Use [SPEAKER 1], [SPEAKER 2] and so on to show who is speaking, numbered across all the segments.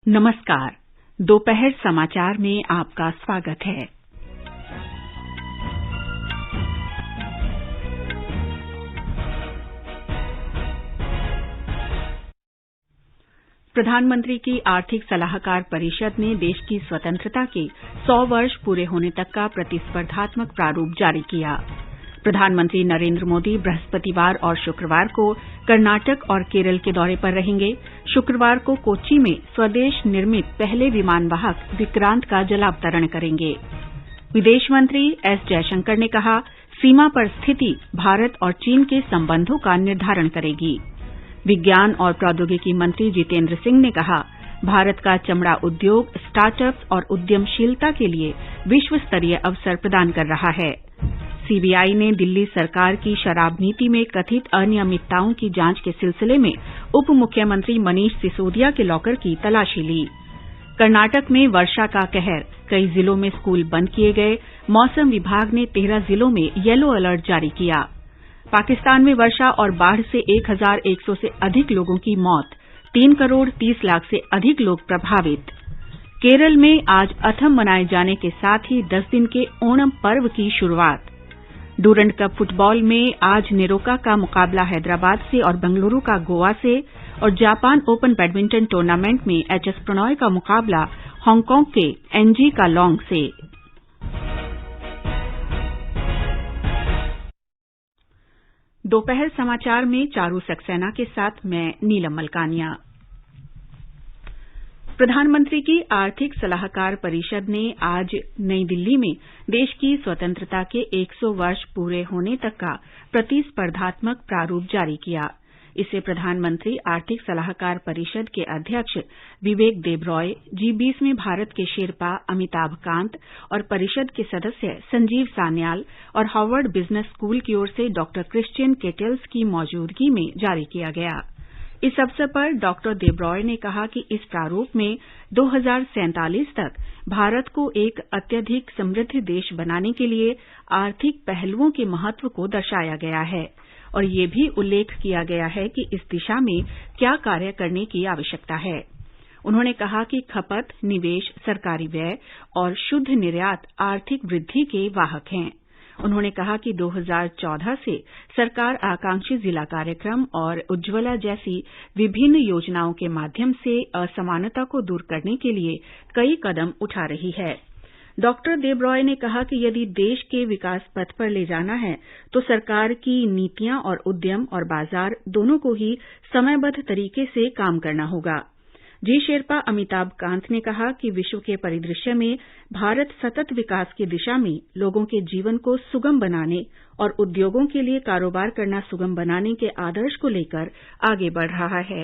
[SPEAKER 1] नमस्कार। दोपहर समाचार में आपका स्वागत है। प्रधानमंत्री की आर्थिक सलाहकार परिषद ने देश की स्वतंत्रता के 100 वर्ष पूरे होने तक का प्रतिस्पर्धात्मक प्रारूप जारी किया। प्रधानमंत्री नरेंद्र मोदी बृहस्पतिवार और शुक्रवार को कर्नाटक और केरल के दौरे पर रहेंगे। शुक्रवार को कोच्चि में स्वदेश निर्मित पहले विमान वाहक विक्रांत का जलावतरण करेंगे। विदेश मंत्री एस जयशंकर ने कहा, सीमा पर स्थिति भारत और चीन के संबंधों का निर्धारण करेगी। विज्ञान और प्रौद्योगिकी मंत्री जितेंद्र सिंह ने कहा, भारत का चमड़ा उद्योग स्टार्टअप्स और उद्यमशीलता के लिए विश्व स्तरीय अवसर प्रदान कर रहा है। सीबीआई ने दिल्ली सरकार की शराब नीति में कथित अनियमितताओं की जांच के सिलसिले में उप मुख्यमंत्री मनीष सिसोदिया के लॉकर की तलाशी ली। कर्नाटक में वर्षा का कहर, कई जिलों में स्कूल बंद किए गए। मौसम विभाग ने 13 जिलों में येलो अलर्ट जारी किया। पाकिस्तान में वर्षा और बाढ़ से 1100 से अधिक लोगों की मौत, 3 करोड़ 30 लाख से अधिक लोग प्रभावित। केरल में आज अथम मनाए जाने के साथ ही 10 दिन के ओणम पर्व की शुरुआत। डूरंड कप फुटबॉल में आज नेरोका का मुकाबला हैदराबाद से और बेंगलुरु का गोवा से, और जापान ओपन बैडमिंटन टूर्नामेंट में एचएस प्रणॉय का मुकाबला हांगकांग के एनजी कालोंग से। दोपहर समाचार में चारू सक्सेना के साथ मैं नीलम मलकानिया। प्रधानमंत्री की आर्थिक सलाहकार परिषद ने आज नई दिल्ली में देश की स्वतंत्रता के 100 वर्ष पूरे होने तक का प्रतिस्पर्धात्मक प्रारूप जारी किया। इसे प्रधानमंत्री आर्थिक सलाहकार परिषद के अध्यक्ष विवेक देबरॉय, जी20 में भारत के शेरपा अमिताभ कांत और परिषद के सदस्य संजीव सान्याल और हार्वर्ड बिजनेस स्कूल की ओर से डॉ क्रिश्चियन केटेल्स की मौजूदगी में जारी किया गया। इस अवसर पर डॉ देबरॉय ने कहा कि इस प्रारूप में 2047 तक भारत को एक अत्यधिक समृद्ध देश बनाने के लिए आर्थिक पहलुओं के महत्व को दर्शाया गया है और ये भी उल्लेख किया गया है कि इस दिशा में क्या कार्य करने की आवश्यकता है। उन्होंने कहा कि खपत, निवेश, सरकारी व्यय और शुद्ध निर्यात आर्थिक वृद्धि के वाहक हैं। उन्होंने कहा कि 2014 से सरकार आकांक्षी जिला कार्यक्रम और उज्ज्वला जैसी विभिन्न योजनाओं के माध्यम से असमानता को दूर करने के लिए कई कदम उठा रही है। डॉक्टर देबरॉय ने कहा कि यदि देश के विकास पथ पर ले जाना है तो सरकार की नीतियां और उद्यम और बाजार दोनों को ही समयबद्ध तरीके से काम करना होगा। जी शेरपा अमिताभ कांत ने कहा कि विश्व के परिदृश्य में भारत सतत विकास की दिशा में लोगों के जीवन को सुगम बनाने और उद्योगों के लिए कारोबार करना सुगम बनाने के आदर्श को लेकर आगे बढ़ रहा है।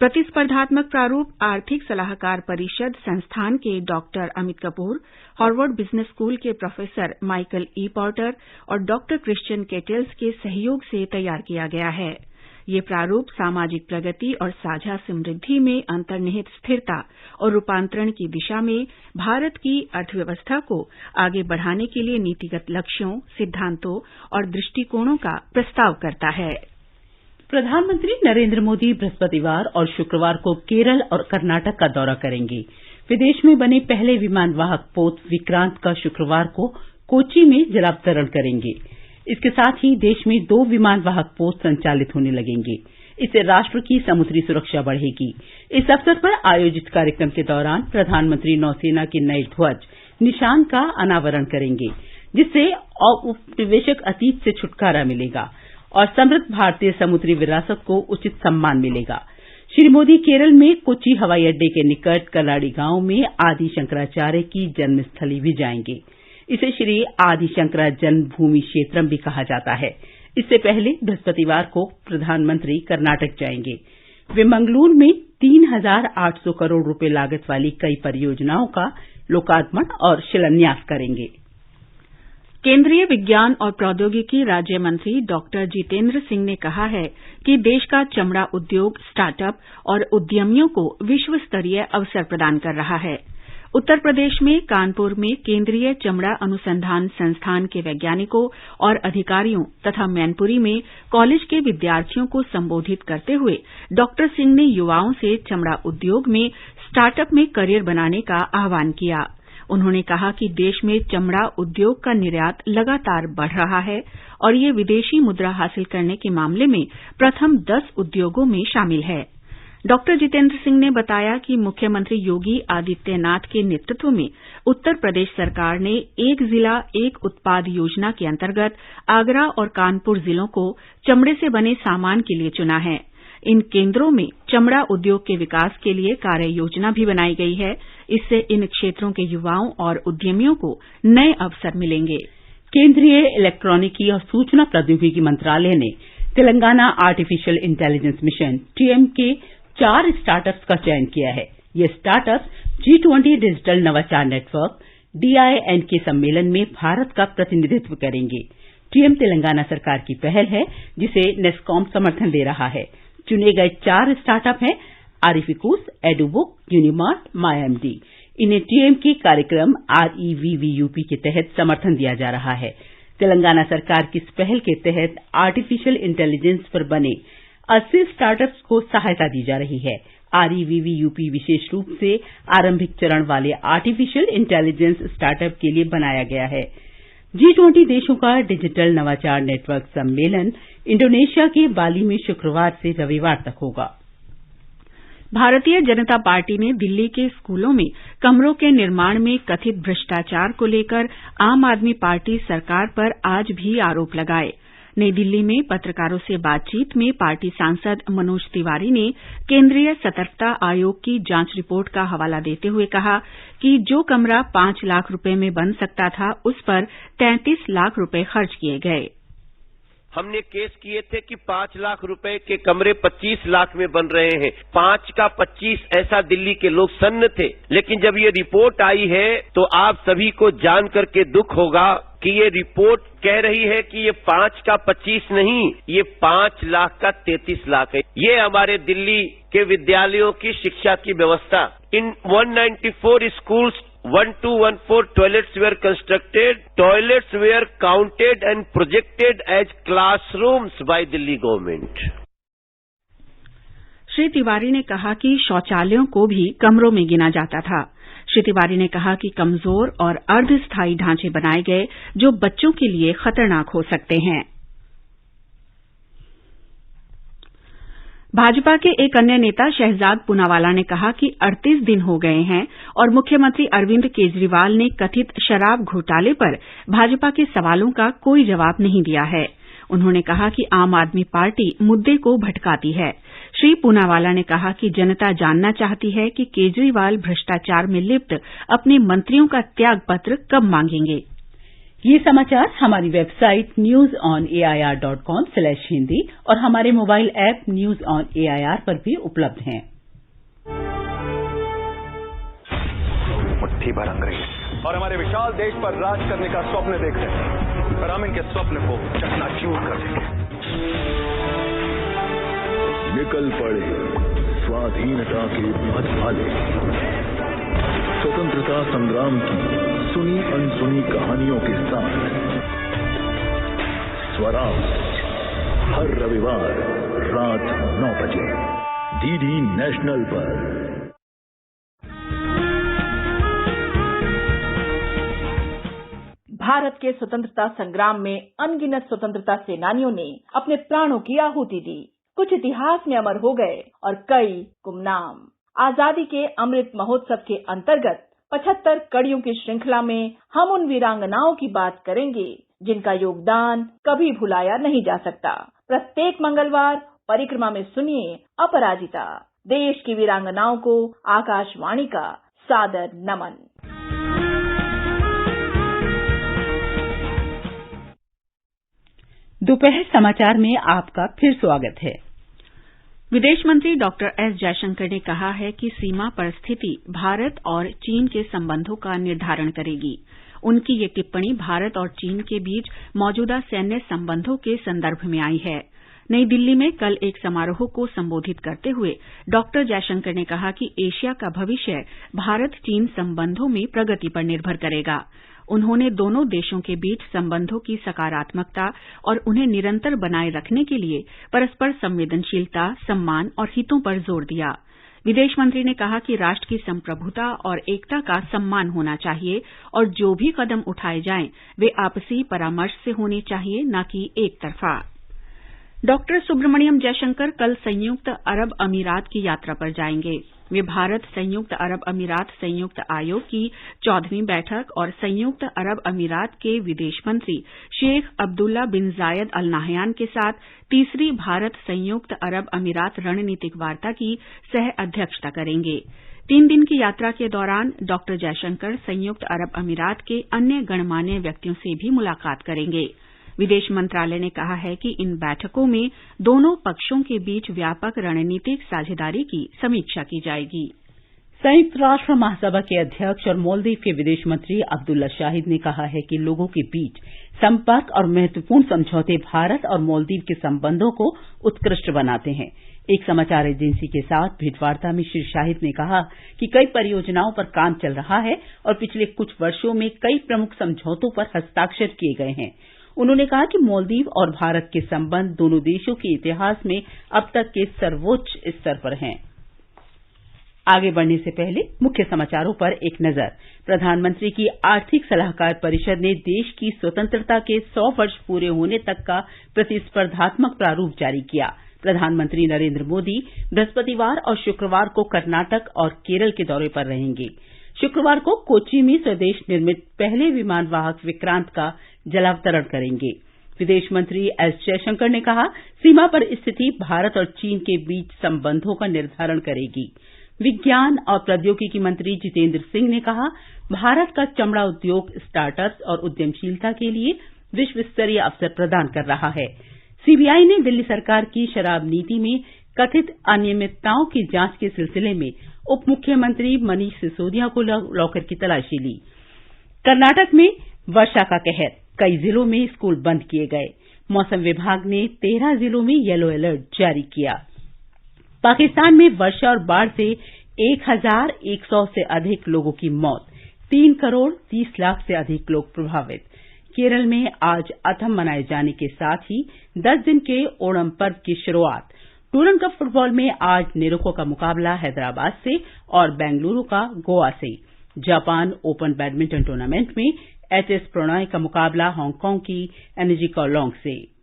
[SPEAKER 1] प्रतिस्पर्धात्मक प्रारूप आर्थिक सलाहकार परिषद संस्थान के doctor Amit Kapoor, Harvard business school के प्रोफेसर माइकल ई पॉर्टर और डॉक्टर क्रिश्चियन केटेल्स के सहयोग से तैयार किया गया है। ये प्रारूप सामाजिक प्रगति और साझा समृद्धि में अंतर्निहित स्थिरता और रूपांतरण की दिशा में भारत की अर्थव्यवस्था को आगे बढ़ाने के लिए नीतिगत लक्ष्यों, सिद्धांतों और दृष्टिकोणों का प्रस्ताव करता है।
[SPEAKER 2] प्रधानमंत्री नरेंद्र मोदी बृहस्पतिवार और शुक्रवार को केरल और कर्नाटक का दौरा करेंगे। विदेश में बने पहले विमान वाहक पोत विक्रांत का शुक्रवार को कोच्चि में जलावतरण करेंगे। इसके साथ ही देश में 2 विमान वाहक पोत संचालित होने लगेंगे। इससे राष्ट्र की समुद्री सुरक्षा बढ़ेगी। इस अवसर पर आयोजित कार्यक्रम के दौरान प्रधानमंत्री नौसेना के नए ध्वज निशान का अनावरण करेंगे, जिससे औपनिवेशिक अतीत से छुटकारा मिलेगा और समृद्ध भारतीय समुद्री विरासत को उचित सम्मान मिलेगा। श्री मोदी केरल में कोच्चि हवाई अड्डे के निकट कल्लाड़ी गांव में आदि शंकराचार्य की जन्मस्थली भी जाएंगे। इसे श्री आदि शंकरा जन्मभूमि क्षेत्रम भी कहा जाता है। इससे पहले बृहस्पतिवार को प्रधानमंत्री कर्नाटक जाएंगे। वे मंगलूर में 3800 करोड़ रुपए लागत वाली कई परियोजनाओं का लोकार्पण और शिलान्यास करेंगे।
[SPEAKER 1] केंद्रीय विज्ञान और प्रौद्योगिकी राज्य मंत्री डॉक्टर जितेंद्र सिंह ने कहा है कि देश का चमड़ा उद्योग स्टार्टअप और उद्यमियों को विश्व स्तरीय अवसर प्रदान कर रहा है। उत्तर प्रदेश में कानपुर में केंद्रीय चमड़ा अनुसंधान संस्थान के वैज्ञानिकों और अधिकारियों तथा मैनपुरी में कॉलेज के विद्यार्थियों को संबोधित करते हुए डॉक्टर सिंह ने युवाओं से चमड़ा उद्योग में स्टार्टअप में करियर बनाने का आह्वान किया। उन्होंने कहा कि देश में चमड़ा उद्योग का निर्यात लगातार बढ़ रहा है और ये विदेशी मुद्रा हासिल करने के मामले में प्रथम 10 उद्योगों में शामिल है। डॉक्टर जितेंद्र सिंह ने बताया कि मुख्यमंत्री योगी आदित्यनाथ के नेतृत्व में उत्तर प्रदेश सरकार ने एक जिला एक उत्पाद योजना के अंतर्गत आगरा और कानपुर जिलों को चमड़े से बने सामान के लिए चुना है। इन केंद्रों में चमड़ा उद्योग के विकास के लिए कार्य योजना भी बनाई गई है। इससे इन क्षेत्रों के युवाओं और उद्यमियों को नए अवसर मिलेंगे।
[SPEAKER 2] केंद्रीय इलेक्ट्रॉनिकी और सूचना प्रौद्योगिकी मंत्रालय ने Telangana artificial intelligence mission TM के 4 स्टार्टअप्स का चयन किया है। ये स्टार्टअप्स G20 डिजिटल नवाचार नेटवर्क DINK सम्मेलन में भारत का प्रतिनिधित्व करेंगे। टीएम तेलंगाना सरकार की पहल है जिसे नेस्कॉम समर्थन दे रहा है। चुने गए 4 स्टार्टअप हैं आरिफिकूस, एडुबुक, यूनिमार्ट, माईएमडी। इन्हें टीएम के कार्यक्रम REVVUP के तहत समर्थन दिया जा रहा है। तेलंगाना सरकार की इस पहल के तहत आर्टिफिशियल इंटेलिजेंस पर बने 80 स्टार्टअप्स को सहायता दी जा रही है। REVVUP विशेष रूप से आरंभिक चरण वाले आर्टिफिशियल इंटेलिजेंस स्टार्टअप के लिए बनाया गया है। G20 देशों का डिजिटल नवाचार नेटवर्क सम्मेलन इंडोनेशिया के बाली में शुक्रवार से रविवार तक होगा।
[SPEAKER 1] भारतीय जनता पार्टी ने दिल्ली के स्कूलों में कमरों के निर्माण में कथित भ्रष्टाचार को लेकर आम आदमी पार्टी सरकार पर आज भी आरोप लगाए। नई दिल्ली में पत्रकारों से बातचीत में पार्टी सांसद मनोज तिवारी ने केंद्रीय सतर्कता आयोग की जांच रिपोर्ट का हवाला देते हुए कहा कि जो कमरा 5 लाख रुपए में बन सकता था उस पर 33 लाख रुपए खर्च किए गए।
[SPEAKER 3] हमने केस किए थे कि 5 लाख रुपए के कमरे 25 लाख में बन रहे हैं। 5 का 25 ऐसा दिल्ली के लोग सन्न थे। लेकिन जब ये रिपोर्ट आई है तो आप सभी को जान करके दुख होगा कि ये रिपोर्ट कह रही है कि ये 5 का 25 नहीं, ये 5 लाख का 33 लाख है। ये हमारे दिल्ली के विद्यालयों की शिक्षा की व्यवस्था। इन 194 schools 1214 toilets were constructed. Toilets were counted and projected as classrooms by Delhi government.
[SPEAKER 1] Shri Tiwari ने कहा कि शौचालयों को भी कमरों में गिना जाता था। श्री तिवारी ने कहा कि कमजोर और अर्धस्थायी ढांचे बनाए गए जो बच्चों के लिए खतरनाक हो सकते हैं। भाजपा के एक अन्य नेता शहजाद पूनावाला ने कहा कि 38 दिन हो गए हैं और मुख्यमंत्री अरविंद केजरीवाल ने कथित शराब घोटाले पर भाजपा के सवालों का कोई जवाब नहीं दिया है। उन्होंने कहा कि आम आदमी पार्टी मुद्दे को भटकाती है। श्री पूनावाला ने कहा कि जनता जानना चाहती है कि केजरीवाल भ्रष्टाचार में लिप्त अपने मंत्रियों का त्यागपत्र कब मांगेंगे।
[SPEAKER 2] ये समाचार हमारी वेबसाइट newsonair.com/hindi और हमारे mobile app news on AIR पर भी उपलब्ध हैं।
[SPEAKER 4] मुट्ठी भर अंग्रेज और हमारे विशाल देश पर राज करने का स्वप्न देख रहे हैं, पर हम इनके स्वप्न को चकनाचूर कर देंगे।
[SPEAKER 5] निकल पड़े स्वाधीनता के पथ भाले, स्वतंत्रता संग्राम की सुनी अनसुनी कहानियों के साथ स्वराज हर रविवार रात 9 बजे डीडी नेशनल पर।
[SPEAKER 6] भारत के स्वतंत्रता संग्राम में अनगिनत स्वतंत्रता सेनानियों ने अपने प्राणों की आहुति दी। कुछ इतिहास में अमर हो गए और कई गुमनाम। आजादी के अमृत महोत्सव के अंतर्गत 75 कड़ियों की श्रृंखला में हम उन वीरांगनाओं की बात करेंगे जिनका योगदान कभी भुलाया नहीं जा सकता। प्रत्येक मंगलवार परिक्रमा में सुनिए अपराजिता, देश की वीरांगनाओं को आकाशवाणी का सादर नमन।
[SPEAKER 2] दोपहर समाचार में आपका फिर स्वागत है।
[SPEAKER 1] विदेश मंत्री डॉक्टर एस जयशंकर ने कहा है कि सीमा पर स्थिति भारत और चीन के संबंधों का निर्धारण करेगी। उनकी ये टिप्पणी भारत और चीन के बीच मौजूदा सैन्य संबंधों के संदर्भ में आई है। नई दिल्ली में कल एक समारोह को संबोधित करते हुए डॉक्टर जयशंकर ने कहा कि एशिया का भविष्य भारत चीन संबंधों में प्रगति पर निर्भर करेगा। उन्होंने दोनों देशों के बीच संबंधों की सकारात्मकता और उन्हें निरंतर बनाए रखने के लिए परस्पर संवेदनशीलता, सम्मान और हितों पर जोर दिया। विदेश मंत्री ने कहा कि राष्ट्र की संप्रभुता और एकता का सम्मान होना चाहिए और जो भी कदम उठाए जाएं वे आपसी परामर्श से होने चाहिए, न कि एक तरफा। डॉक्टर सुब्रमण्यम जयशंकर कल संयुक्त अरब अमीरात की यात्रा पर जाएंगे। वे भारत संयुक्त अरब अमीरात संयुक्त आयोग की 14वीं बैठक और संयुक्त अरब अमीरात के विदेश मंत्री शेख अब्दुल्ला बिन जायद अल नाहयान के साथ तीसरी भारत संयुक्त अरब अमीरात रणनीतिक वार्ता की सह अध्यक्षता करेंगे। 3 दिन की यात्रा के दौरान डॉक्टर जयशंकर संयुक्त अरब अमीरात के अन्य गणमान्य व्यक्तियों से भी मुलाकात करेंगे। विदेश मंत्रालय ने कहा है कि इन बैठकों में दोनों पक्षों के बीच व्यापक रणनीतिक साझेदारी की समीक्षा की जाएगी।
[SPEAKER 2] संयुक्त राष्ट्र महासभा के अध्यक्ष और मालदीव के विदेश मंत्री अब्दुल्ला शाहिद ने कहा है कि लोगों के बीच संपर्क और महत्वपूर्ण समझौते भारत और मालदीव के संबंधों को उत्कृष्ट बनाते हैं। एक समाचार एजेंसी के साथ भेंटवार्ता में श्री शाहिद ने कहा कि कई परियोजनाओं पर काम चल रहा है और पिछले कुछ वर्षों में कई प्रमुख समझौतों पर हस्ताक्षर किए गए हैं। उन्होंने कहा कि मालदीव और भारत के संबंध दोनों देशों के इतिहास में अब तक के सर्वोच्च स्तर पर हैं। आगे बढ़ने से पहले मुख्य समाचारों पर एक नजर। प्रधानमंत्री की आर्थिक सलाहकार परिषद ने देश की स्वतंत्रता के 100 वर्ष पूरे होने तक का प्रतिस्पर्धात्मक प्रारूप जारी किया। प्रधानमंत्री नरेंद्र मोदी बृहस्पतिवार और शुक्रवार को कर्नाटक और केरल के दौरे पर रहेंगे। शुक्रवार को कोच्चि में स्वदेश निर्मित पहले विमान वाहक विक्रांत का जलावतरण करेंगे। विदेश मंत्री एस जयशंकर ने कहा, सीमा पर स्थिति भारत और चीन के बीच संबंधों का निर्धारण करेगी। विज्ञान और प्रौद्योगिकी मंत्री जितेंद्र सिंह ने कहा, भारत का चमड़ा उद्योग स्टार्टअप्स और उद्यमशीलता के लिए विश्व स्तरीय अवसर प्रदान कर रहा है। सीबीआई ने दिल्ली सरकार की शराब नीति में कथित अनियमितताओं की जांच के सिलसिले में उप मुख्यमंत्री मनीष सिसोदिया को लॉकर की तलाशी ली। कर्नाटक में वर्षा का कहर, कई जिलों में स्कूल बंद किए गए। मौसम विभाग ने 13 जिलों में येलो अलर्ट जारी किया। पाकिस्तान में वर्षा और बाढ़ से 1100 से अधिक लोगों की मौत, 3 करोड़ 30 लाख से अधिक लोग प्रभावित। केरल में आज अथम मनाए जाने के साथ ही 10 दिन के ओणम पर्व की शुरुआत। टूरन कप फुटबॉल में आज नेरोको का मुकाबला हैदराबाद से और बेंगलुरु का गोवा से। जापान ओपन बैडमिंटन टूर्नामेंट में एचएस प्रणॉय का मुकाबला हांगकांग की एनर्जी कॉलोंग से।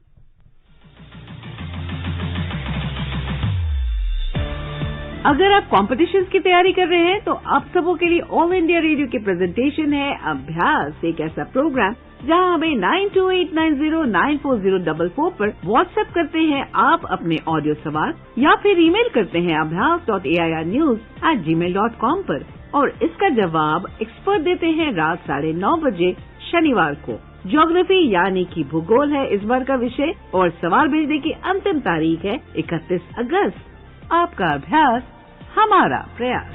[SPEAKER 7] अगर आप कॉम्पिटिशन्स की तैयारी कर रहे हैं तो आप सबों के लिए ऑल इंडिया रेडियो की प्रेजेंटेशन है अभ्यास, एक ऐसा प्रोग्राम जहां हमें 9289094044 पर व्हाट्सएप करते हैं आप अपने ऑडियो सवाल या फिर ईमेल करते हैं abhyas.airnews@gmail.com पर और इसका जवाब एक्सपर्ट देते हैं रात 9:30 बजे शनिवार को। ज्योग्राफी यानी कि भूगोल है इस बार का विषय और सवाल भेजने की अंतिम तारीख है 31 अगस्त। आपका अभ्यास हमारा प्रयास।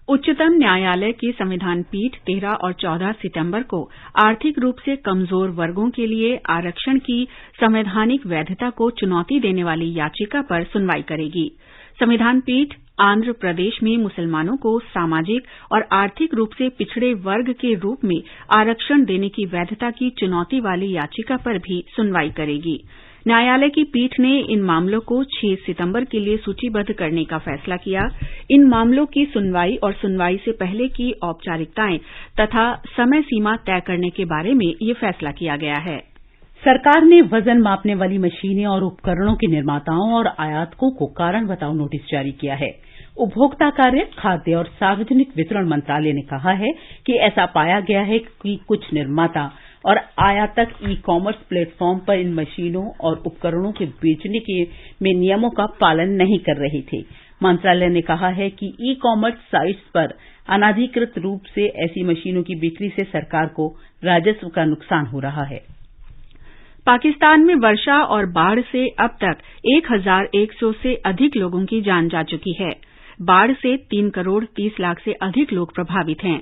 [SPEAKER 1] उच्चतम न्यायालय की संविधान पीठ 13 और 14 सितंबर को आर्थिक रूप से कमजोर वर्गों के लिए आरक्षण की संवैधानिक वैधता को चुनौती देने वाली याचिका पर सुनवाई करेगी। संविधान पीठ आंध्र प्रदेश में मुसलमानों को सामाजिक और आर्थिक रूप से पिछड़े वर्ग के रूप में आरक्षण देने की वैधता की चुनौती वाली याचिका पर भी सुनवाई करेगी। न्यायालय की पीठ ने इन मामलों को 6 सितंबर के लिए सूचीबद्ध करने का फैसला किया। इन मामलों की सुनवाई और सुनवाई से पहले की औपचारिकताएं तथा समय सीमा तय करने के बारे में ये फैसला किया गया है।
[SPEAKER 2] सरकार ने वजन मापने वाली मशीनें और उपकरणों के निर्माताओं और आयातकों को कारण बताओ नोटिस जारी किया है। उपभोक्ता कार्य, खाद्य और सार्वजनिक वितरण मंत्रालय ने कहा है कि ऐसा पाया गया है कि कुछ निर्माता और आयातक ई कॉमर्स प्लेटफॉर्म पर इन मशीनों और उपकरणों के बेचने में नियमों का पालन नहीं कर रहे थे। मंत्रालय ने कहा है कि ई कॉमर्स साइट्स पर अनाधिकृत रूप से ऐसी मशीनों की बिक्री से सरकार को राजस्व का नुकसान हो रहा है।
[SPEAKER 1] पाकिस्तान में वर्षा और बाढ़ से अब तक 1100 से अधिक लोगों की जान जा चुकी है। बाढ़ से 3 करोड़ 30 लाख से अधिक लोग प्रभावित हैं।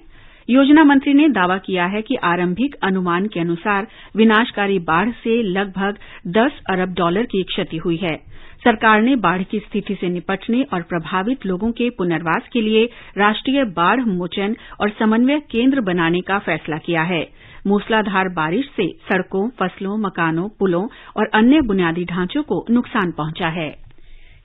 [SPEAKER 1] योजना मंत्री ने दावा किया है कि आरंभिक अनुमान के अनुसार विनाशकारी बाढ़ से लगभग $10 अरब की क्षति हुई है। सरकार ने बाढ़ की स्थिति से निपटने और प्रभावित लोगों के पुनर्वास के लिए राष्ट्रीय बाढ़ मोचन और समन्वय केंद्र बनाने का फैसला किया है। मूसलाधार बारिश से सड़कों, फसलों, मकानों, पुलों और अन्य बुनियादी ढांचों को नुकसान पहुंचा है।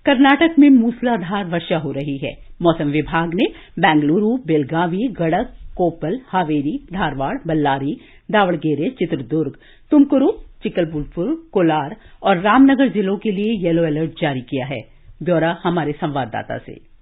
[SPEAKER 2] कर्नाटक में मूसलाधार वर्षा हो रही है। मौसम विभाग ने बेंगलुरु, बेलगावी, गड़क, कोप्पल, हावेरी, धारवाड़, बल्लारी, दावणगेरे, चित्रदुर्ग, तुमकुरू, चिकलबुलपुर, कोलार और रामनगर जिलों के लिए येलो अलर्ट जारी किया है। ब्यौरा हमारे संवाददाता से।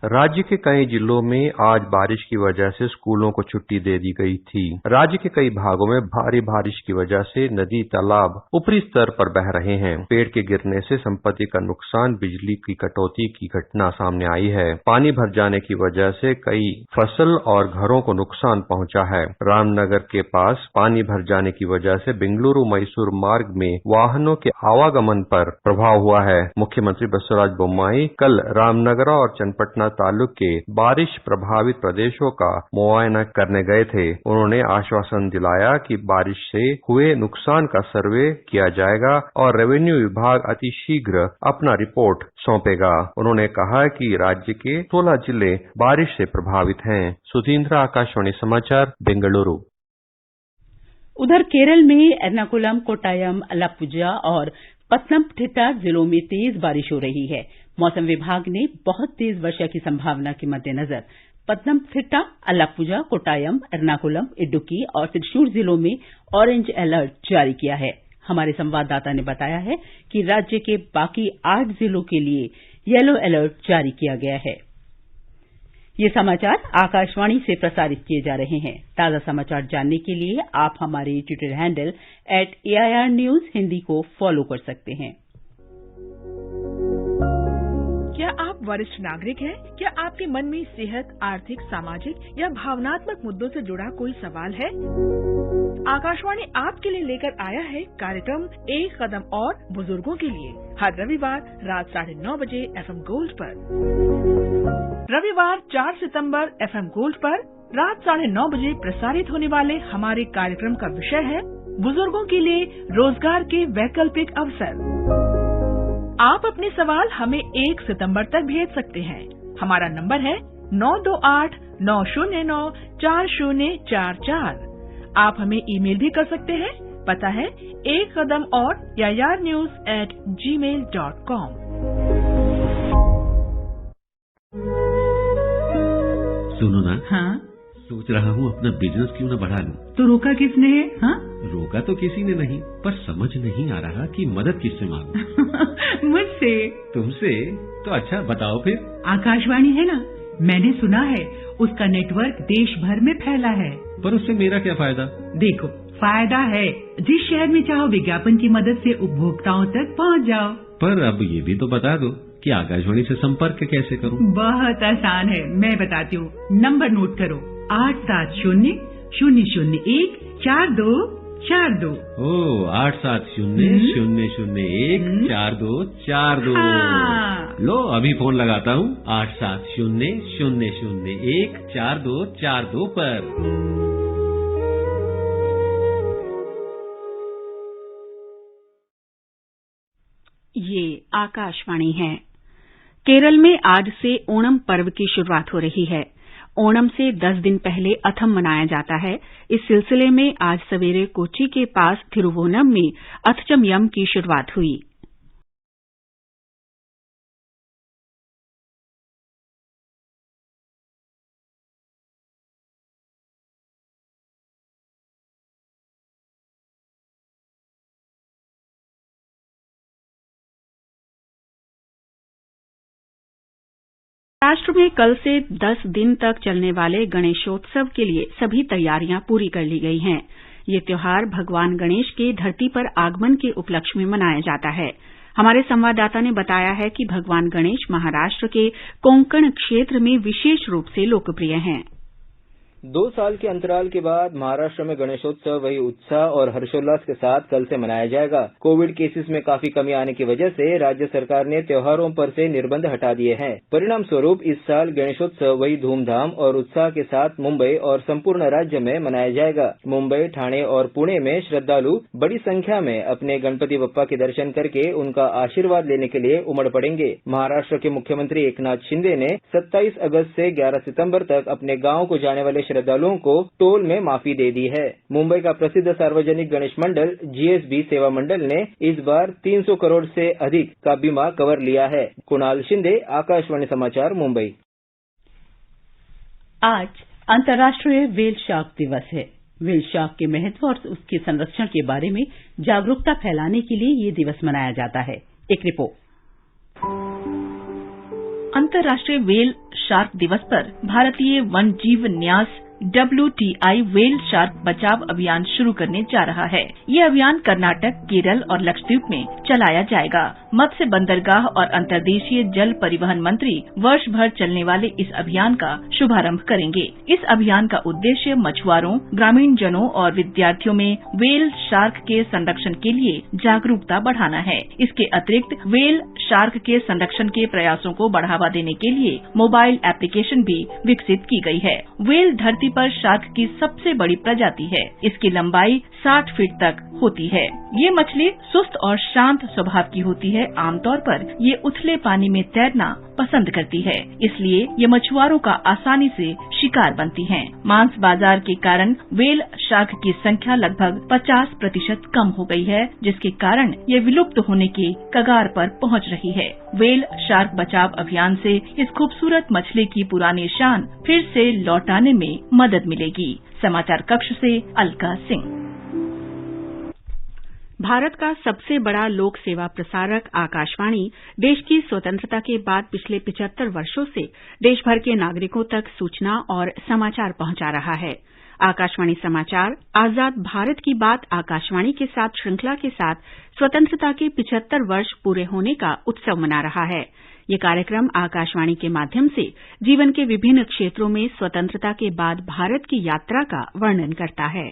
[SPEAKER 8] राज्य के कई जिलों में आज बारिश की वजह से स्कूलों को छुट्टी दे दी गई थी। राज्य के कई भागों में भारी बारिश की वजह से नदी, तालाब ऊपरी स्तर पर बह रहे हैं। पेड़ के गिरने से संपत्ति का नुकसान, बिजली की कटौती की घटना सामने आई है। पानी भर जाने की वजह से कई फसल और घरों को नुकसान पहुंचा है। रामनगर के पास पानी भर जाने की वजह से बेंगलुरु मैसूर मार्ग में वाहनों के आवागमन पर प्रभाव हुआ है। मुख्यमंत्री बसवराज बोम्माई कल रामनगर और चन्नपटना तालुक के बारिश प्रभावित प्रदेशों का मुआयना करने गए थे। उन्होंने आश्वासन दिलाया कि बारिश से हुए नुकसान का सर्वे किया जाएगा और रेवेन्यू विभाग अतिशीघ्र अपना रिपोर्ट सौंपेगा। उन्होंने कहा कि राज्य के 16 जिले बारिश से प्रभावित हैं। सुधींद्र, आकाशवाणी समाचार, बेंगलुरु।
[SPEAKER 2] उधर केरल में एर्नाकुलम, कोट्टायम, अलाप्पुझा और पत्तनमथिट्टा जिलों में तेज बारिश हो रही है। मौसम विभाग ने बहुत तेज वर्षा की संभावना के मद्देनजर पत्तनमथिट्टा, अलाप्पुझा, कोट्टायम, एर्नाकुलम, इडुक्की और त्रिशूर जिलों में ऑरेंज अलर्ट जारी किया है। हमारे संवाददाता ने बताया है कि राज्य के बाकी 8 जिलों के लिए येलो अलर्ट जारी किया गया है। ये समाचार आकाशवाणी से प्रसारित किए जा रहे हैं। ताजा समाचार जानने के लिए आप हमारे Twitter handle @AIR News Hindi को फॉलो कर सकते हैं।
[SPEAKER 6] क्या आप वरिष्ठ नागरिक हैं? क्या आपके मन में सेहत, आर्थिक, सामाजिक या भावनात्मक मुद्दों से जुड़ा कोई सवाल है? आकाशवाणी आपके लिए लेकर आया है कार्यक्रम एक कदम और बुजुर्गों के लिए, हर रविवार रात 9:30 बजे FM गोल्ड पर। रविवार 4 सितंबर FM गोल्ड पर रात 9:30 बजे प्रसारित होने वाले हमारे कार्यक्रम का विषय है बुजुर्गों के लिए रोजगार के वैकल्पिक अवसर। आप अपने सवाल हमें 1 सितंबर तक भेज सकते हैं। हमारा नंबर है 9289094044। आप हमें ईमेल भी कर सकते हैं। पता है एक कदम और AIRnews@gmail.com।
[SPEAKER 9] सुनो ना।
[SPEAKER 2] हाँ,
[SPEAKER 9] सोच रहा हूँ अपना बिजनेस क्यों न बढ़ा लूं।
[SPEAKER 2] तो रोका किसने है? हाँ,
[SPEAKER 9] रोका तो किसी ने नहीं, पर समझ नहीं आ रहा कि मदद किससे मांगूं।
[SPEAKER 2] मुझसे।
[SPEAKER 9] तुमसे? तो अच्छा बताओ फिर।
[SPEAKER 2] आकाशवाणी है ना, मैंने सुना है उसका नेटवर्क देश भर में फैला है।
[SPEAKER 9] पर उससे मेरा क्या फायदा?
[SPEAKER 2] देखो, फायदा है, जिस शहर में चाहो विज्ञापन की मदद से उपभोक्ताओं तक पहुंच जाओ। पर
[SPEAKER 9] अब ये भी तो बता दो कि आकाशवाणी से संपर्क कैसे करूं?
[SPEAKER 2] बहुत आसान है, मैं बताती हूँ। नंबर नोट करो, 870-001-4242।
[SPEAKER 9] ओ, 870-001-4242।
[SPEAKER 2] हाँ।
[SPEAKER 9] लो अभी फोन लगाता हूँ 870-001-4242 पर।
[SPEAKER 1] ये आकाशवाणी है। केरल में आज से ओणम पर्व की शुरुआत हो रही है। ओणम से 10 दिन पहले अथम मनाया जाता है। इस सिलसिले में आज सवेरे कोच्चि के पास थिरुवोनम में अथचमयम की शुरुआत हुई। महाराष्ट्र में कल से 10 दिन तक चलने वाले गणेशोत्सव के लिए सभी तैयारियां पूरी कर ली गई हैं। ये त्योहार भगवान गणेश के धरती पर आगमन के उपलक्ष्य में मनाया जाता है। हमारे संवाददाता ने बताया है कि भगवान गणेश महाराष्ट्र के कोंकण क्षेत्र में विशेष रूप से लोकप्रिय हैं।
[SPEAKER 10] 2 साल के अंतराल के बाद महाराष्ट्र में गणेशोत्सव वही उत्साह और हर्षोल्लास के साथ कल से मनाया जाएगा। कोविड केसेस में काफी कमी आने की वजह से राज्य सरकार ने त्योहारों पर से निर्बंध हटा दिए हैं। परिणाम स्वरूप इस साल गणेशोत्सव वही धूमधाम और उत्साह के साथ मुंबई और संपूर्ण राज्य में मनाया जाएगा। मुंबई, ठाणे और पुणे में श्रद्धालु बड़ी संख्या में अपने गणपति बप्पा के दर्शन करके उनका आशीर्वाद लेने के लिए उमड़ पड़ेंगे। महाराष्ट्र के मुख्यमंत्री एकनाथ शिंदे ने 27 अगस्त से 11 सितंबर तक अपने गांव को जाने वाले श्रद्धालुओं को टोल में माफी दे दी है। मुंबई का प्रसिद्ध सार्वजनिक गणेश मंडल GSB सेवा मंडल ने इस बार 300 करोड़ से अधिक का बीमा कवर लिया है। कुणाल शिंदे, आकाशवाणी समाचार, मुंबई।
[SPEAKER 2] आज अंतर्राष्ट्रीय व्हेल शार्क दिवस है। व्हेल शार्क के महत्व और उसके संरक्षण के बारे में जागरूकता फैलाने के लिए ये दिवस मनाया जाता है। एक रिपोर्ट।
[SPEAKER 11] अंतर्राष्ट्रीय व्हेल शार्क दिवस पर भारतीय वन जीव न्यास WTI व्हेल शार्क बचाव अभियान शुरू करने जा रहा है। ये अभियान कर्नाटक, केरल और लक्षद्वीप में चलाया जाएगा। मत्स्य बंदरगाह और अंतर्देशीय जल परिवहन मंत्री वर्ष भर चलने वाले इस अभियान का शुभारंभ करेंगे। इस अभियान का उद्देश्य मछुआरों, ग्रामीण जनों और विद्यार्थियों में व्हेल शार्क के संरक्षण के लिए जागरूकता बढ़ाना है। इसके अतिरिक्त व्हेल शार्क के संरक्षण के प्रयासों को बढ़ावा देने के लिए मोबाइल एप्लीकेशन भी विकसित की गई है। व्हेल धरती पर शार्क की सबसे बड़ी प्रजाति है। इसकी लंबाई 60 फीट तक होती है। ये मछली सुस्त और शांत स्वभाव की होती है। आमतौर पर ये उथले पानी में तैरना पसंद करती है, इसलिए ये मछुआरों का आसानी से शिकार बनती हैं। मांस बाजार के कारण व्हेल शार्क की संख्या लगभग 50% कम हो गई है, जिसके कारण ये विलुप्त होने के कगार पर पहुंच रही है। व्हेल शार्क बचाव अभियान से इस खूबसूरत मछली की पुरानी शान फिर से लौटाने में मदद मिलेगी। समाचार कक्ष से अलका सिंह।
[SPEAKER 1] भारत का सबसे बड़ा लोक सेवा प्रसारक आकाशवाणी देश की स्वतंत्रता के बाद पिछले 75 वर्षों से देश भर के नागरिकों तक सूचना और समाचार पहुंचा रहा है। आकाशवाणी समाचार आजाद भारत की बात आकाशवाणी के साथ श्रृंखला के साथ स्वतंत्रता के 75 वर्ष पूरे होने का उत्सव मना रहा है। ये कार्यक्रम आकाशवाणी के माध्यम से जीवन के विभिन्न क्षेत्रों में स्वतंत्रता के बाद भारत की यात्रा का वर्णन करता है।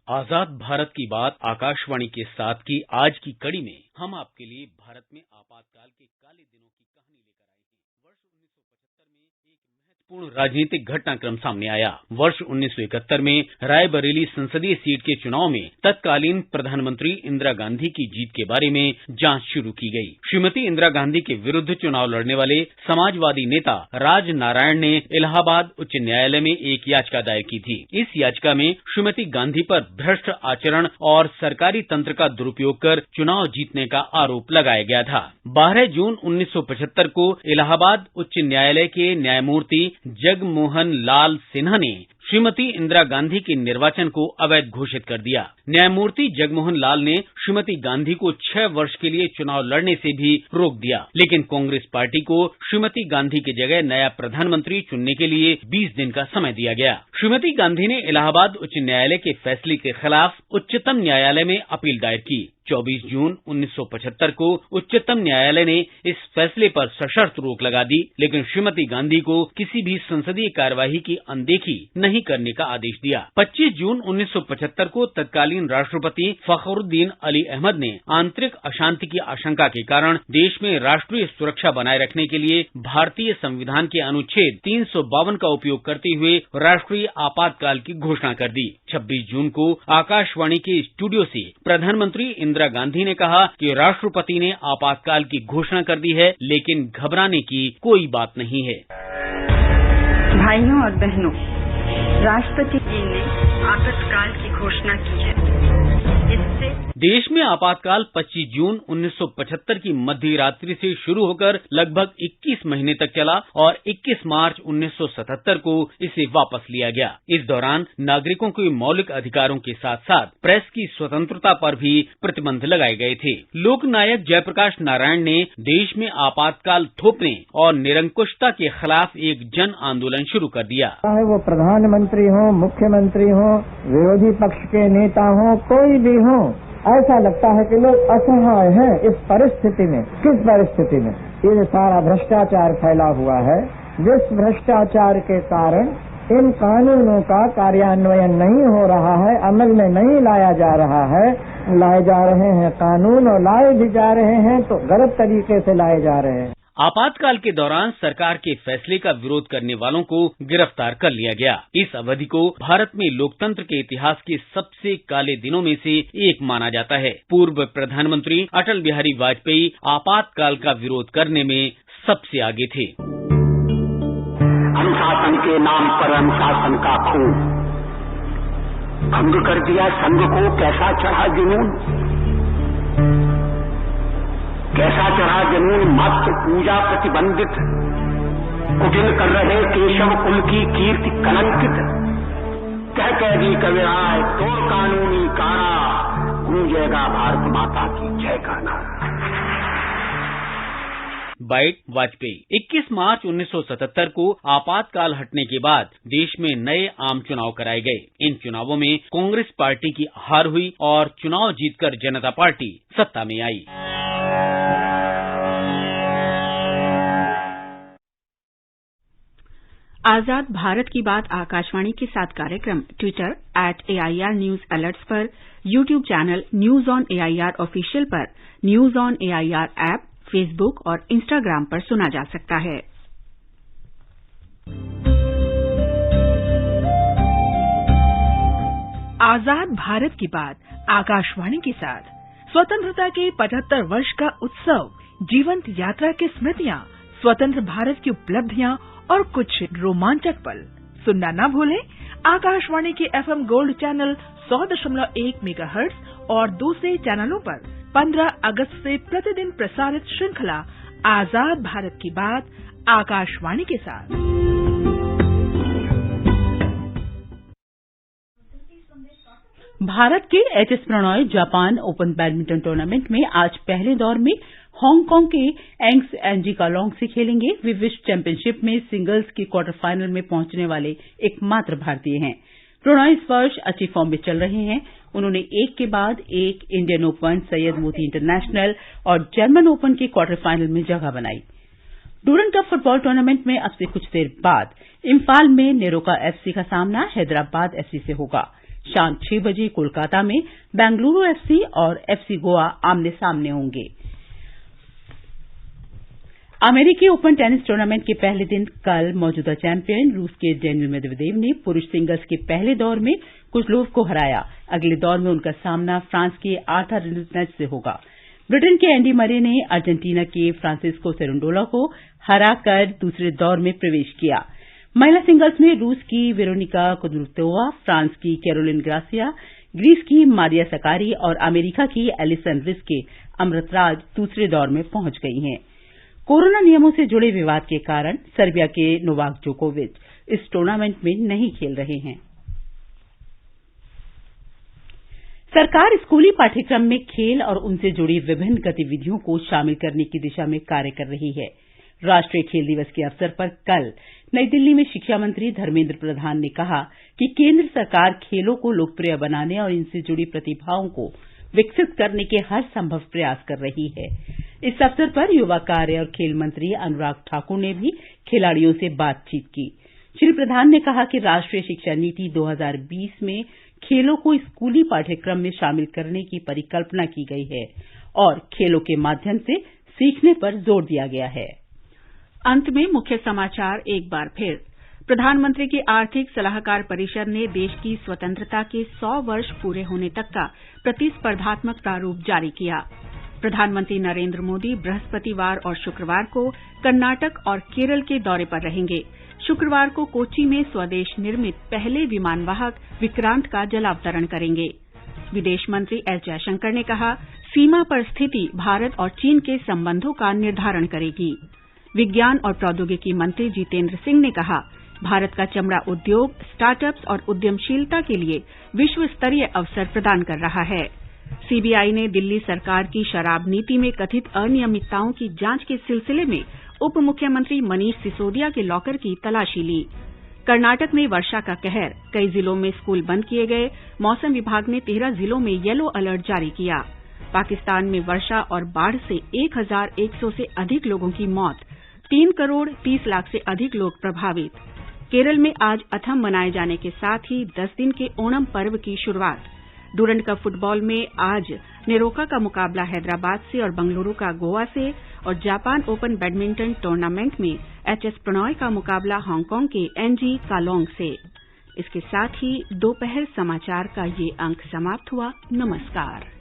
[SPEAKER 12] आजाद भारत की बात आकाशवाणी के साथ की आज की कड़ी में हम आपके लिए भारत में आपातकाल के काले दिनों की कहानी लेकर आए हैं। वर्ष 1975 में एक महत्वपूर्ण राजनीतिक घटनाक्रम सामने आया। वर्ष 1971 में रायबरेली संसदीय सीट के चुनाव में तत्कालीन प्रधानमंत्री इंदिरा गांधी की जीत के बारे में जांच शुरू की गई। श्रीमती इंदिरा गांधी के विरुद्ध चुनाव लड़ने वाले समाजवादी नेता राज नारायण ने इलाहाबाद उच्च न्यायालय में एक याचिका दायर की थी। इस याचिका में श्रीमती गांधी पर भ्रष्ट आचरण और सरकारी तंत्र का दुरुपयोग कर चुनाव जीतने का आरोप लगाया गया था। 12 जून 1975 को इलाहाबाद उच्च न्यायालय के न्यायमूर्ति जगमोहन लाल सिन्हा ने श्रीमती इंदिरा गांधी के निर्वाचन को अवैध घोषित कर दिया। न्यायमूर्ति जगमोहन लाल ने श्रीमती गांधी को 6 वर्ष के लिए चुनाव लड़ने से भी रोक दिया, लेकिन कांग्रेस पार्टी को श्रीमती गांधी की जगह नया प्रधानमंत्री चुनने के लिए 20 दिन का समय दिया गया। श्रीमती गांधी ने इलाहाबाद उच्च न्यायालय के फैसले के खिलाफ उच्चतम न्यायालय में अपील दायर की। 24 जून 1975 को उच्चतम न्यायालय ने इस फैसले पर सशर्त रोक लगा दी, लेकिन श्रीमती गांधी को किसी भी संसदीय कार्यवाही की अनदेखी नहीं करने का आदेश दिया। 25 जून 1975 को तत्कालीन राष्ट्रपति फखरुद्दीन अली अहमद ने आंतरिक अशांति की आशंका के कारण देश में राष्ट्रीय सुरक्षा बनाए रखने के लिए भारतीय संविधान के अनुच्छेद 352 का उपयोग करते हुए राष्ट्रीय आपातकाल की घोषणा कर दी। 26 जून को आकाशवाणी के स्टूडियो से प्रधानमंत्री इंदिरा गांधी ने कहा कि राष्ट्रपति ने आपातकाल की घोषणा कर दी है, लेकिन घबराने की कोई बात नहीं है।
[SPEAKER 13] भाइयों और बहनों, राष्ट्रपति जी ने आपातकाल की घोषणा की है। इससे
[SPEAKER 12] देश में आपातकाल 25 जून 1975 की मध्य रात्रि से शुरू होकर लगभग 21 महीने तक चला और 21 मार्च 1977 को इसे वापस लिया गया। इस दौरान नागरिकों के मौलिक अधिकारों के साथ साथ प्रेस की स्वतंत्रता पर भी प्रतिबंध लगाए गए थे। लोकनायक जयप्रकाश नारायण ने देश में आपातकाल थोपने और निरंकुशता के खिलाफ एक जन आंदोलन शुरू कर दिया।
[SPEAKER 14] चाहे वो प्रधानमंत्री हो, मुख्यमंत्री हो, विरोधी पक्ष के नेता हो, कोई भी हो, ऐसा लगता है कि लोग असहाय हैं इस परिस्थिति में। किस परिस्थिति में? ये सारा भ्रष्टाचार फैला हुआ है, जिस भ्रष्टाचार के कारण इन कानूनों का कार्यान्वयन नहीं हो रहा है, अमल में नहीं लाया जा रहा है। लाए जा रहे हैं कानून और लाए भी जा रहे हैं तो गलत तरीके से लाए जा रहे हैं।
[SPEAKER 12] आपातकाल के दौरान सरकार के फैसले का विरोध करने वालों को गिरफ्तार कर लिया गया। इस अवधि को भारत में लोकतंत्र के इतिहास के सबसे काले दिनों में से एक माना जाता है। पूर्व प्रधानमंत्री अटल बिहारी वाजपेयी आपातकाल का विरोध करने में सबसे आगे थे।
[SPEAKER 15] अनुशासन के नाम पर अनुशासन का खून भंग कर दिया संघ को, कैसा चढ़ा जुनून, कैसा चढ़ा जुनून। मत पूजा प्रतिबंधित, कुटिल कर रहे केशव कुल की कीर्ति कलंकित। कह दी कविराय तोड़ कानूनी कारा, गूंजेगा भारत माता की जय का नारा।
[SPEAKER 12] बाइट वाजपेयी। 21 मार्च 1977 को आपातकाल हटने के बाद देश में नए आम चुनाव कराए गए। इन चुनावों में कांग्रेस पार्टी की हार हुई और चुनाव जीतकर जनता पार्टी सत्ता में आई।
[SPEAKER 1] आजाद भारत की बात आकाशवाणी के साथ कार्यक्रम ट्विटर @AIR न्यूज अलर्ट्स पर, YouTube channel news on AIR official पर, news on AIR app, Facebook और इंस्टाग्राम पर सुना जा सकता है।
[SPEAKER 16] आजाद भारत की बात आकाशवाणी के साथ स्वतंत्रता के 75 वर्ष का उत्सव, जीवंत यात्रा की स्मृतियां, स्वतंत्र भारत की उपलब्धियां और कुछ रोमांचक पल सुनना न भूलें। आकाशवाणी के FM गोल्ड चैनल 100.1 मेगाहर्ट्ज और दूसरे चैनलों पर 15 अगस्त से प्रतिदिन प्रसारित श्रृंखला आजाद भारत की बात आकाशवाणी के साथ।
[SPEAKER 2] भारत के HS Prannoy Japan open badminton tournament में आज पहले दौर में हांगकांग के एंग्स एनजी कालोंग से खेलेंगे। वे विश्व चैंपियनशिप में सिंगल्स के क्वार्टर फाइनल में पहुंचने वाले एकमात्र भारतीय हैं। प्रणॉय इस वर्ष अच्छी फॉर्म में चल रहे हैं। उन्होंने एक के बाद एक इंडियन ओपन, सैयद मोती इंटरनेशनल और जर्मन ओपन के क्वार्टर फाइनल में जगह बनाई। डूरंड कप फुटबॉल टूर्नामेंट में अब से कुछ देर बाद इम्फाल में नेरोका एफसी का सामना हैदराबाद एफसी से होगा। शाम 6 बजे कोलकाता में बेंगलुरु एफसी और एफसी गोवा आमने सामने होंगे। अमेरिकी ओपन टेनिस टूर्नामेंट के पहले दिन कल मौजूदा चैंपियन रूस के डेनिल मेदवेदेव ने पुरुष सिंगल्स के पहले दौर में कुजलोव को हराया। अगले दौर में उनका सामना फ्रांस के आर्थर रिनच से होगा। ब्रिटेन के एंडी मरे ने अर्जेंटीना के फ्रांसिस्को सेरेंडोला को हराकर दूसरे दौर में प्रवेश किया। महिला सिंगल्स में रूस की वेरोनिका कुद्रुतोवा, फ्रांस की कैरोलिन ग्रासिया, ग्रीस की मारिया सकारी और अमेरिका की एलिसन रिस्के अमृतराज दूसरे दौर में पहुंच गई हैं। कोरोना नियमों से जुड़े विवाद के कारण सर्बिया के नोवाक जोकोविच इस टूर्नामेंट में नहीं खेल रहे हैं। सरकार स्कूली पाठ्यक्रम में खेल और उनसे जुड़ी विभिन्न गतिविधियों को शामिल करने की दिशा में कार्य कर रही है। राष्ट्रीय खेल दिवस के अवसर पर कल नई दिल्ली में शिक्षा मंत्री धर्मेंद्र प्रधान ने कहा कि केंद्र सरकार खेलों को लोकप्रिय बनाने और इनसे जुड़ी प्रतिभाओं को विकसित करने के हर संभव प्रयास कर रही है। इस अवसर पर युवा कार्य और खेल मंत्री अनुराग ठाकुर ने भी खिलाड़ियों से बातचीत की। श्री प्रधान ने कहा कि राष्ट्रीय शिक्षा नीति 2020 में खेलों को स्कूली पाठ्यक्रम में शामिल करने की परिकल्पना की गई है और खेलों के माध्यम से सीखने पर जोर दिया गया है।
[SPEAKER 1] अंत में मुख्य समाचार एक बार फिर। प्रधानमंत्री की आर्थिक सलाहकार परिषद ने देश की स्वतंत्रता के 100 वर्ष पूरे होने तक का प्रतिस्पर्धात्मक प्रारूप जारी किया। प्रधानमंत्री नरेंद्र मोदी बृहस्पतिवार और शुक्रवार को कर्नाटक और केरल के दौरे पर रहेंगे। शुक्रवार को कोच्चि में स्वदेश निर्मित पहले विमान वाहक विक्रांत का जलावतरण करेंगे। विदेश मंत्री एस जयशंकर ने कहा, सीमा पर स्थिति भारत और चीन के संबंधों का निर्धारण करेगी। विज्ञान और प्रौद्योगिकी मंत्री जितेंद्र सिंह ने कहा, भारत का चमड़ा उद्योग स्टार्टअप्स और उद्यमशीलता के लिए विश्व स्तरीय अवसर प्रदान कर रहा है। सीबीआई ने दिल्ली सरकार की शराब नीति में कथित अनियमितताओं की जांच के सिलसिले में उप मुख्यमंत्री मनीष सिसोदिया के लॉकर की तलाशी ली। कर्नाटक में वर्षा का कहर, कई जिलों में स्कूल बंद किए गए। मौसम विभाग ने 13 जिलों में येलो अलर्ट जारी किया। पाकिस्तान में वर्षा और बाढ़ से 1100 से अधिक लोगों की मौत, 3 करोड़ 30 लाख से अधिक लोग प्रभावित। केरल में आज अथम मनाए जाने के साथ ही 10 दिन के ओणम पर्व की शुरुआत। डूरंड कप फुटबॉल में आज नेरोका का मुकाबला हैदराबाद से और बेंगलुरु का गोवा से, और जापान ओपन बैडमिंटन टूर्नामेंट में एचएस प्रणॉय का मुकाबला हांगकांग के एनजी कालोंग से। इसके साथ ही दोपहर समाचार का ये अंक समाप्त हुआ। नमस्कार।